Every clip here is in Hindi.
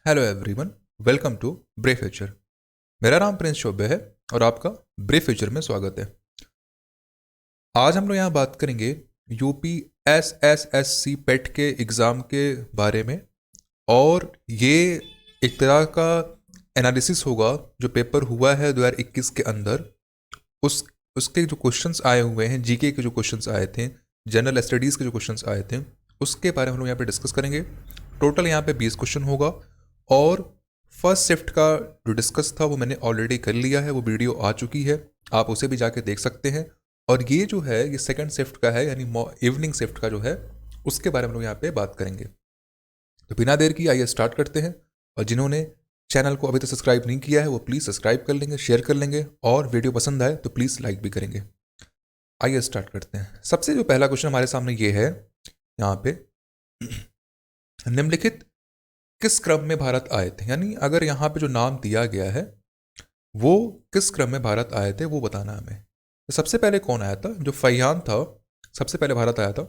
Hello everyone, welcome to brave future. मेरा नाम प्रिंस चौबे है और आपका ब्रेव फ्यूचर में स्वागत है। आज हम लोग यहाँ बात करेंगे यूपी SSSC पेट के एग्ज़ाम के बारे में। और ये एक तरह का एनालिसिस होगा जो पेपर हुआ है 2021 के अंदर। उस उसके जो क्वेश्चंस आए हुए हैं, जीके के जो क्वेश्चंस आए थे, जनरल स्टडीज़ के जो क्वेश्चंस आए थे, उसके बारे में हम लोग यहाँ पे डिस्कस करेंगे। टोटल यहाँ पे 20 क्वेश्चन होगा। और फर्स्ट शिफ्ट का जो डिस्कस था वो मैंने ऑलरेडी कर लिया है, वो वीडियो आ चुकी है, आप उसे भी जाके देख सकते हैं। और ये जो है ये सेकंड शिफ्ट का है, यानी इवनिंग शिफ्ट का जो है उसके बारे में हम लोग यहाँ पे बात करेंगे। तो बिना देर की आइए स्टार्ट करते हैं। और जिन्होंने चैनल को अभी तक सब्सक्राइब नहीं किया है वो प्लीज़ सब्सक्राइब कर लेंगे, शेयर कर लेंगे, और वीडियो पसंद आए तो प्लीज़ लाइक भी करेंगे। आइए स्टार्ट करते हैं। सबसे जो पहला क्वेश्चन हमारे सामने ये है यहाँ पे, निम्नलिखित किस क्रम में भारत आए थे, यानी अगर यहाँ पे जो नाम दिया गया है वो किस क्रम में भारत आए थे वो बताना है हमें। तो सबसे पहले कौन आया था? जो फैयान था, सबसे पहले भारत आया था।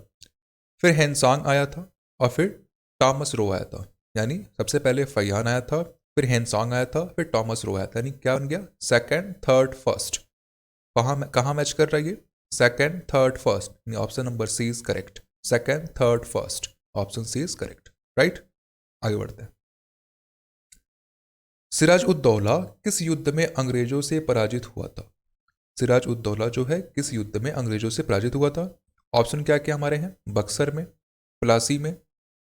फिर हेनसांग आया था, और फिर टॉमस रो आया था। यानी सबसे पहले फैयान आया था, फिर हेनसांग आया था, फिर टॉमस रो आया था। यानी क्या बन गया? Second, third, first. कहाँ मैच कर रहा है ये? सेकंड, थर्ड, फर्स्ट, यानी option number C is correct. Second, third, first, option C is correct. Right, आगे बढ़ते हैं। सिराज उद दौला किस युद्ध में अंग्रेजों से पराजित हुआ था? सिराज उद दौला जो है किस युद्ध में अंग्रेजों से पराजित हुआ था? ऑप्शन क्या क्या हमारे हैं? बक्सर में, प्लासी में,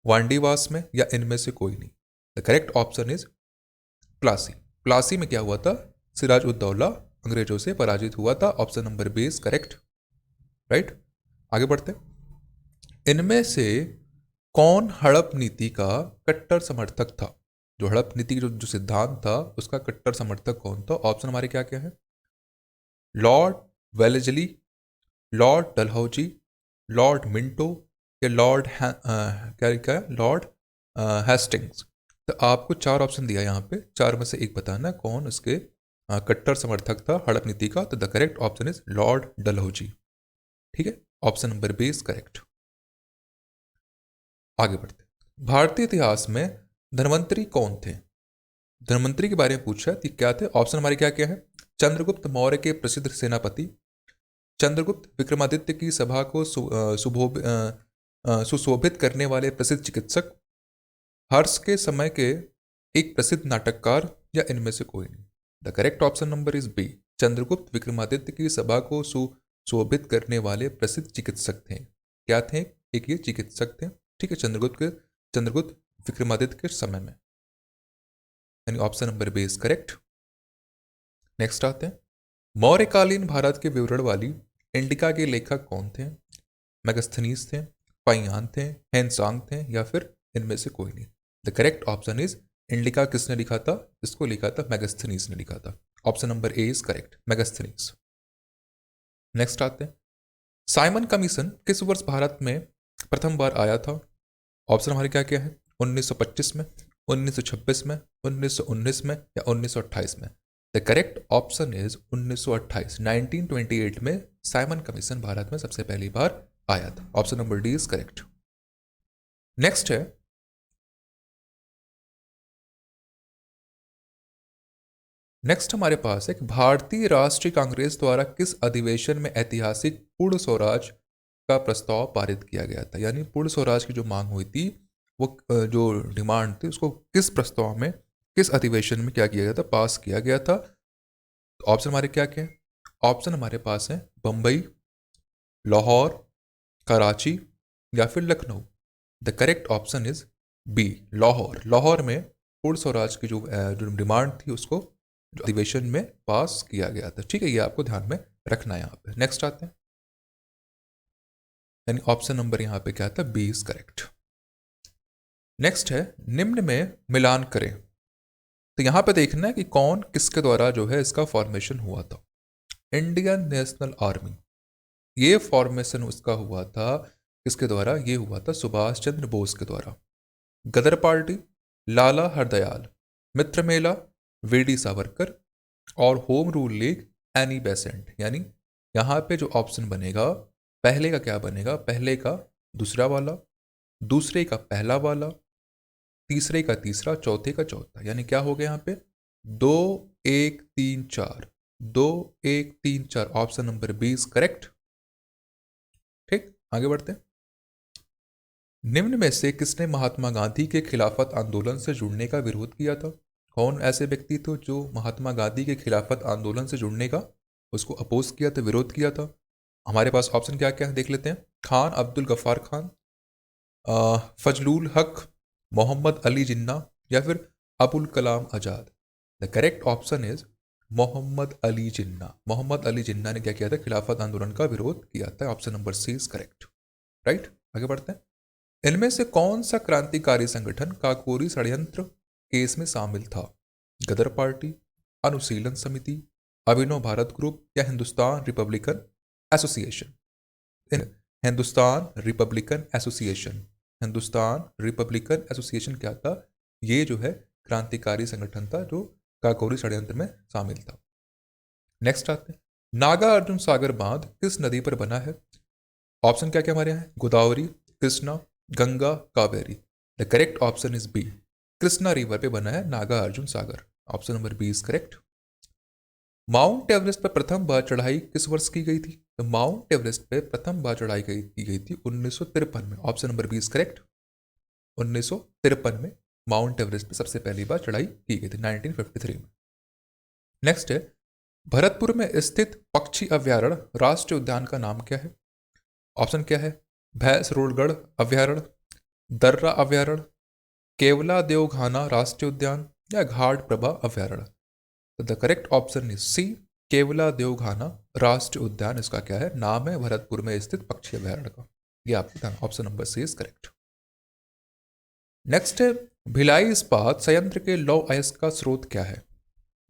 वांडीवास में, या इनमें से कोई नहीं। The correct option is Plassey. Plassey में क्या हुआ था? सिराज उद दौला अंग्रेजों से पराजित हुआ था। Option number B is correct. Right, आगे बढ़ते हैं। इनमें से कौन हड़प नीति का कट्टर समर्थक था? जो हड़प नीति जो सिद्धांत था उसका कट्टर समर्थक कौन था? ऑप्शन हमारे क्या क्या है? Lord Wellesley, Lord Dalhousie, Lord Minto, या क्या क्या है? Lord Hastings. तो आपको चार ऑप्शन दिया यहाँ पे, चार में से एक बताना कौन उसके कट्टर समर्थक था हड़प नीति का। तो the correct option is lord Dalhousie. ठीक है, option number B is correct. आगे बढ़ते हैं। भारतीय इतिहास में धन्वंतरी कौन थे? धन्वंतरी के बारे में पूछा है, क्या थे? ऑप्शन हमारे क्या क्या है? चंद्रगुप्त मौर्य के प्रसिद्ध सेनापति, चंद्रगुप्त विक्रमादित्य की सभा को सुशोभित करने वाले प्रसिद्ध चिकित्सक, हर्ष के समय के एक प्रसिद्ध नाटककार, या इनमें से कोई नहीं। The correct option number is B. Chandragupta Vikramaditya की सभा को सुशोभित करने वाले प्रसिद्ध चिकित्सक थे। क्या थे? एक ये चिकित्सक थे। ठीक है, चंद्रगुप्त विक्रमादित्य के समय में, यानी option number B is correct. Next आते हैं। मौर्यकालीन भारत के विवरण वाली इंडिका के लेखक कौन थे? मैगस्थनीज थे, पाइयान थे, हेनसांग थे, या फिर इनमें से कोई नहीं। The correct option is indica किसने लिखा था? इसको लिखा था मैगस्थनीज ने लिखा था। Option number A is correct, Megasthenes. Next आते हैं। साइमन कमीशन किस वर्ष भारत में प्रथम बार आया था? ऑप्शन हमारे क्या क्या है? 1925 में, 1926 में, 1919 में, या 1928 में। The correct option is 1928। 1928 में साइमन कमीशन भारत में सबसे पहली बार आया था। Option number D is correct. Next है, नेक्स्ट हमारे पास एक भारतीय राष्ट्रीय कांग्रेस द्वारा किस अधिवेशन में ऐतिहासिक पूर्ण स्वराज का प्रस्ताव पारित किया गया था? यानी पूर्ण स्वराज की जो मांग हुई थी, वो जो डिमांड थी, उसको किस प्रस्ताव में, किस अधिवेशन में क्या किया गया था, पास किया गया था? तो ऑप्शन हमारे क्या क्या है? ऑप्शन हमारे पास है बंबई, लाहौर, कराची, या फिर Lucknow. The correct option is B, Lahore. Lahore में पूर्ण स्वराज की जो डिमांड थी उसको जो अधिवेशन में पास किया गया था। ठीक है, ये आपको ध्यान में रखना है यहाँ पे। नेक्स्ट आते हैं, यानी ऑप्शन नंबर यहाँ पे क्या था? B is correct. नेक्स्ट है, निम्न में मिलान करें। तो यहाँ पे देखना है कि कौन किसके द्वारा जो है इसका फॉर्मेशन हुआ था। इंडियन नेशनल आर्मी, ये फॉर्मेशन उसका हुआ था किसके द्वारा? ये हुआ था सुभाष चंद्र बोस के द्वारा। गदर पार्टी, लाला हरदयाल, मित्र मेला, वीडी सावरकर, और home rule league Annie Besant. यानी यहाँ पे जो ऑप्शन बनेगा, पहले का क्या बनेगा? पहले का दूसरा वाला, दूसरे का पहला वाला, तीसरे का तीसरा, चौथे का चौथा, यानी क्या हो गया यहाँ पे 2 1 3 4, 2 1 3 4, option number B is correct. ठीक, आगे बढ़ते हैं। निम्न में से किसने महात्मा गांधी के खिलाफत आंदोलन से जुड़ने का विरोध किया था? कौन ऐसे व्यक्ति थे जो महात्मा गांधी के खिलाफत आंदोलन से जुड़ने का उसको अपोज किया था, विरोध किया था? हमारे पास ऑप्शन क्या क्या है देख लेते हैं। खान अब्दुल गफ्फार खान, फजलुल हक, मोहम्मद अली जिन्ना, या फिर Abul Kalam Azad. The correct option is Mohammad Ali Jinnah. Mohammad Ali Jinnah ने क्या किया था? खिलाफत आंदोलन का विरोध किया था। Option number C is correct. Right, आगे बढ़ते हैं। इनमें से कौन सा क्रांतिकारी संगठन काकोरी षड्यंत्र केस में शामिल था? गदर पार्टी, अनुशीलन समिति, अभिनव भारत ग्रुप, या Hindustan Republican association? Hindustan Republican association. Hindustan Republican association क्या था? ये जो है क्रांतिकारी संगठन था जो काकोरी षड्यंत्र में शामिल था। नेक्स्ट आते हैं, नागा अर्जुन सागर बांध किस नदी पर बना है? ऑप्शन क्या क्या हमारे यहाँ है? Godavari, Krishna, Ganga, Kaveri. The correct option is B, Krishna river पे बना है Nagarjuna Sagar. Option number B is correct. Mount Everest पर प्रथम बार चढ़ाई किस वर्ष की गई थी? तो माउंट एवरेस्ट पे प्रथम बार चढ़ाई की गई थी 1953 में। Option number B is correct. 1953 में माउंट एवरेस्ट पे सबसे पहली बार चढ़ाई की गई थी, 1953 में। नेक्स्ट है, भरतपुर में स्थित पक्षी अभ्यारण्य राष्ट्रीय उद्यान का नाम क्या है? ऑप्शन क्या है? भैंसरोडगढ़ अभ्यारण्य, दर्रा अभ्यारण्य, केवला देवघाना राष्ट्रीय उद्यान, या घाट प्रभा अभ्यारण्य? The correct option is C, Keoladeo देवघाना राष्ट्रीय उद्यान इसका क्या है? नाम है भरतपुर में स्थित पक्षी अभ्यारण्य का। ये आपका ध्यान, option number C is correct. Next है, भिलाई इस्पात संयंत्र के लौह अयस्क का स्रोत क्या है?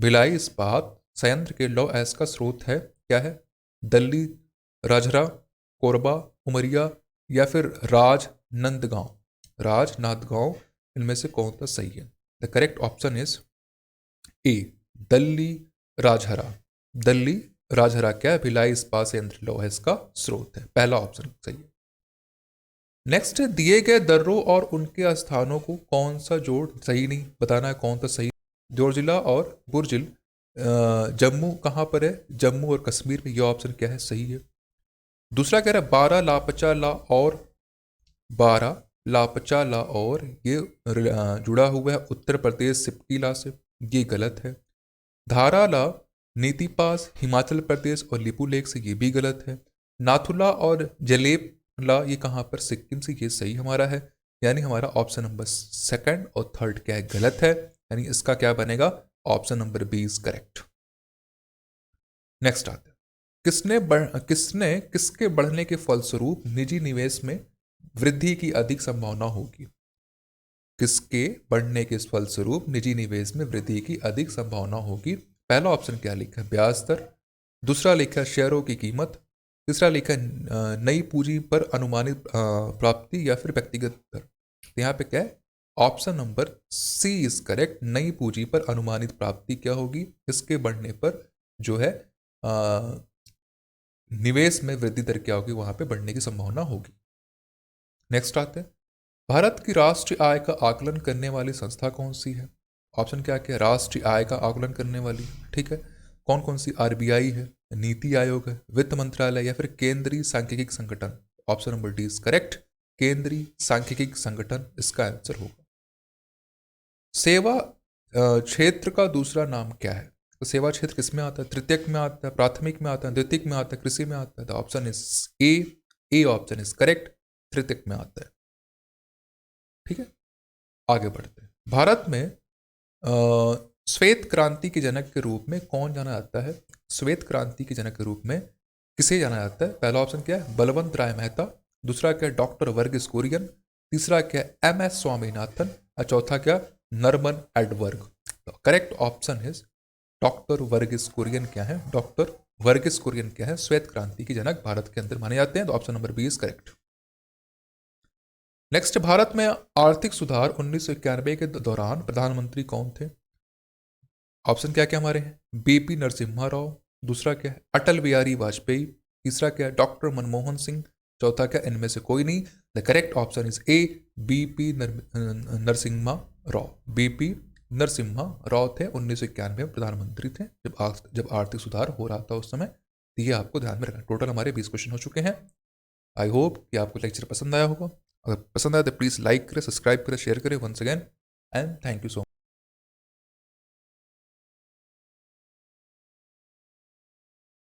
भिलाई इस्पात संयंत्र के लौह अयस्क का स्रोत है क्या है? दल्ली, राजहरा, कोरबा, उमरिया, या फिर राजनांदगांव? राजनांदगांव, इनमें से कौन सा सही है? The correct option is a, Dalli Rajhara. Dalli Rajhara क्या है? भिलाई इस्पात संयंत्र लौह अयस्क का स्रोत है। पहला ऑप्शन सही है। नेक्स्ट, दिए गए दर्रों और उनके स्थानों को कौन सा जोड़ सही नहीं बताना है, कौन सा सही? जोरजिला और बुरजिल जम्मू कहाँ पर है? जम्मू और कश्मीर में। यह ऑप्शन क्या है? सही है। दूसरा कह रहा है 12 लापचा ला और 12 लापचा ला और ये जुड़ा हुआ है उत्तर प्रदेश सिपकी ला से। ये गलत है। धारा ला नीति पास हिमाचल प्रदेश और लिपू लेक से, ये भी गलत है। नाथुला और जलेब ला ये कहाँ पर? सिक्किम से। ये सही हमारा है। यानी हमारा ऑप्शन नंबर सेकंड और थर्ड क्या है? गलत है। यानी इसका क्या बनेगा? Option number B is correct. Next आते हैं, किसके बढ़ने के फलस्वरूप निजी निवेश में वृद्धि की अधिक संभावना होगी? किसके बढ़ने के फलस्वरूप निजी निवेश में वृद्धि की अधिक संभावना होगी? पहला ऑप्शन क्या लिखा है? ब्याज दर। दूसरा लिखा है शेयरों की कीमत। तीसरा लिखा है नई पूंजी पर अनुमानित प्राप्ति, या फिर व्यक्तिगत दर। तो यहाँ पे क्या है? Option number C is correct. नई पूंजी पर अनुमानित प्राप्ति क्या होगी? इसके बढ़ने पर जो है निवेश में वृद्धि दर क्या होगी? वहां पे बढ़ने की संभावना होगी। नेक्स्ट आते हैं, भारत की राष्ट्रीय आय का आकलन करने वाली संस्था कौन सी है? ऑप्शन क्या क्या? राष्ट्रीय आय का आकलन करने वाली, ठीक है, कौन कौन सी? आरबीआई है, नीति आयोग है, वित्त मंत्रालय, या फिर केंद्रीय सांख्यिकी संगठन? Option number D is correct. केंद्रीय सांख्यिकी संगठन इसका आंसर होगा। सेवा क्षेत्र का दूसरा नाम क्या है? तो सेवा क्षेत्र किसमें आता है? तृतीयक में आता है, प्राथमिक में आता है, द्वितीयक में आता है, कृषि में आता है? तो option is A option is correct, तृतीयक में आता है। ठीक है, आगे बढ़ते हैं। भारत में श्वेत क्रांति के जनक के रूप में कौन जाना जाता है? श्वेत क्रांति के जनक के रूप में किसे जाना जाता है? पहला ऑप्शन क्या है? बलवंत राय मेहता। दूसरा क्या है? डॉक्टर वर्गीस कुरियन। तीसरा क्या है? एम.एस. स्वामीनाथन। और चौथा क्या? नॉर्मन एडवर्ग। तो correct option is doctor Verghese Kurien क्या है? डॉक्टर वर्गीस कुरियन क्या है? श्वेत क्रांति के जनक भारत के अंदर माने जाते हैं। तो option number B is correct. Next, Bharat में आर्थिक सुधार 1991 के दौरान प्रधानमंत्री कौन थे? ऑप्शन क्या क्या हमारे हैं? बीपी नरसिम्हा राव। दूसरा क्या है? अटल बिहारी वाजपेयी। तीसरा क्या है? डॉक्टर मनमोहन सिंह। चौथा क्या? इनमें से कोई नहीं। The correct option is a, BP Narasimha Rao. BP Narasimha Rao थे, 1991 में प्रधानमंत्री थे जब आर्थिक सुधार हो रहा था उस समय। तो ये आपको ध्यान में रखना। टोटल हमारे 20 क्वेश्चन हो चुके हैं। आई होप कि आपको लेक्चर पसंद आया होगा। अगर पसंद आया तो प्लीज़ लाइक करें, सब्सक्राइब करें, शेयर करें once again and thank you so much.